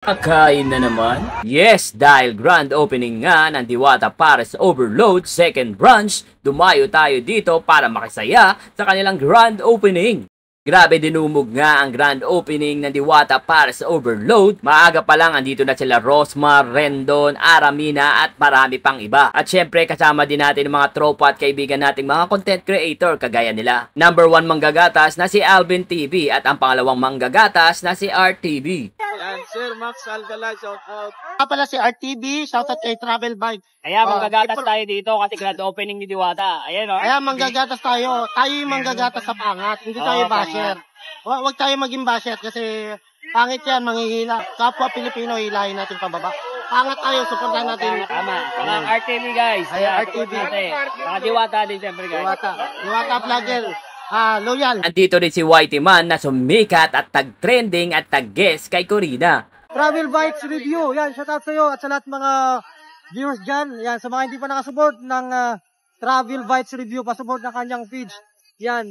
Akain na naman? Yes, dahil grand opening nga ng Diwata Pares Overload second branch, dumayo tayo dito para makisaya sa kanilang grand opening. Grabe dinumog nga ang grand opening ng Diwata Pares Overload. Maaga pa lang andito na sila Rosmar, Rendon, Aramina at marami pang iba. At syempre kasama din natin ang mga tropa at kaibigan nating mga content creator kagaya nila. Number 1 manggagatas na si Alvin TV at ang pangalawang manggagatas na si RTV. Yan, Sir Max Alcala, shout out. Pala si RTV, shoutout kay Travel Bike. Ayan, manggagatas tayo dito kasi grand opening ni Diwata. Ayan, o. Ayan, manggagatas tayo. Tayo yung manggagatas sa pangat. Hindi tayo basher. Huwag tayo maging basher kasi pangit yan, manghihila. Kapwa Pilipino, hilahin natin pababa. Pangat tayo, supportan natin. Tama. Mga RTV guys. Ayan, RTV. Mga Diwata din siyempre guys. Diwata vlogger. Loyal. Andito rin si Whitey Man na sumikat at tag-trending at tag-guest kay Corina. Travel Bikes Review. Yan, shoutout sa iyo at sa lahat mga viewers dyan. Yan, sa mga hindi pa nakasupport ng Travel Bikes Review, pasupport ng kanyang page. Yan.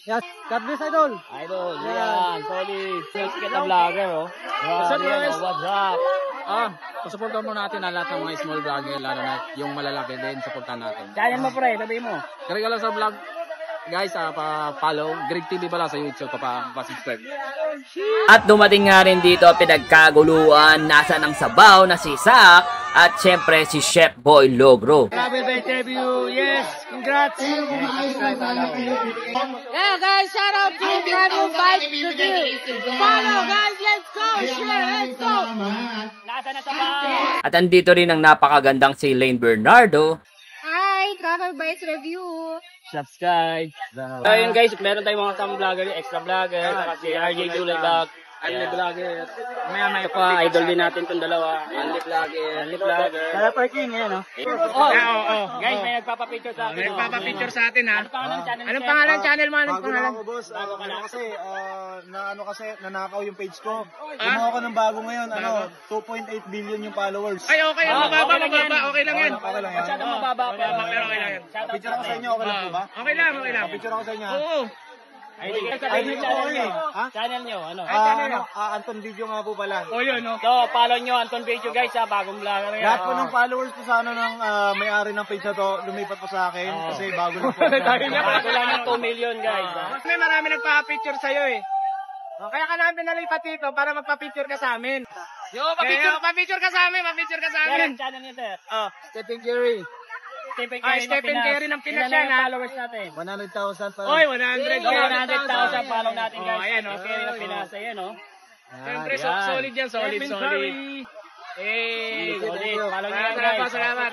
Yes. God bless, Idol. Idol. Yan. Solid. Sikat na vlogger, oh. What's up, guys? What's up? Pasuportahan mo natin ang lahat ng mga small vlogger, lalo na yung malalaki din, supportan natin. Channel mo, pre. Sabihin mo. Kaya lang sa vlog, guys, pa-follow. Greg TV pala sa YouTube, pa-subscribe. At dumating nga rin dito pinagkaguluhan, nasa ng sabaw na si Sak at syempre si Chef Boy Logro. Travel by interview. Yes. Congrats. Yeah, guys, shout out to Travel Bikes Review. Follow, guys. Let's go. Share. Let's go. Nasa na sabaw. At andito rin ang napakagandang si Lane Bernardo. Hi, Travel Bikes Review. Subscribe. Ayun guys, meron tayong mga vlogger, extra vlogger, si RJ Dulay Vlog. Anli vlogger. Maya pa, idol din natin itong dalawa. Anli vlogger. Anli vlogger. Para parking, yan, no? Guys, may nagpapapicture sa atin. Nagpapapicture sa atin, ha? Anong pangalan channel mo? Bago lang ako, boss. Kasi nanakaw yung page ko. Gumawa ko ng bago ngayon, 2.8 billion yung followers. Ay, okay. Mababa. Okay lang yan. Okay lang yan. Masyadong mababa pa. Pero okay lang yan. Picture ako sa inyo, okay lang po ba? Okay lang. Picture ako sa inyo. Oo. Channel nyo, ano? Anton Video nga po pala. O yun, no? So, follow nyo Anton Video guys ha, bagong vlogger yan. Lahat po ng followers po sana ng may-ari ng page na to, lumipat po sa akin kasi bago lang po. Bago lang yung 2 million guys. May marami nagpa-picture sa'yo, eh. Kaya ka namin nalipat dito para magpa-picture ka sa amin. Pa-picture ka sa amin. Meron channel nyo sir. Stephen Curry. Stephen Curry ng Pinas yan ha. Followers natin. 100,000 pa. Oy, 100. 100,000 follow natin guys. Ayan, Stephen Curry ng Pinas. Ayan o. Siyempre, solid yan. Solid. Hey, solid. Follow nyo yan guys. Salamat.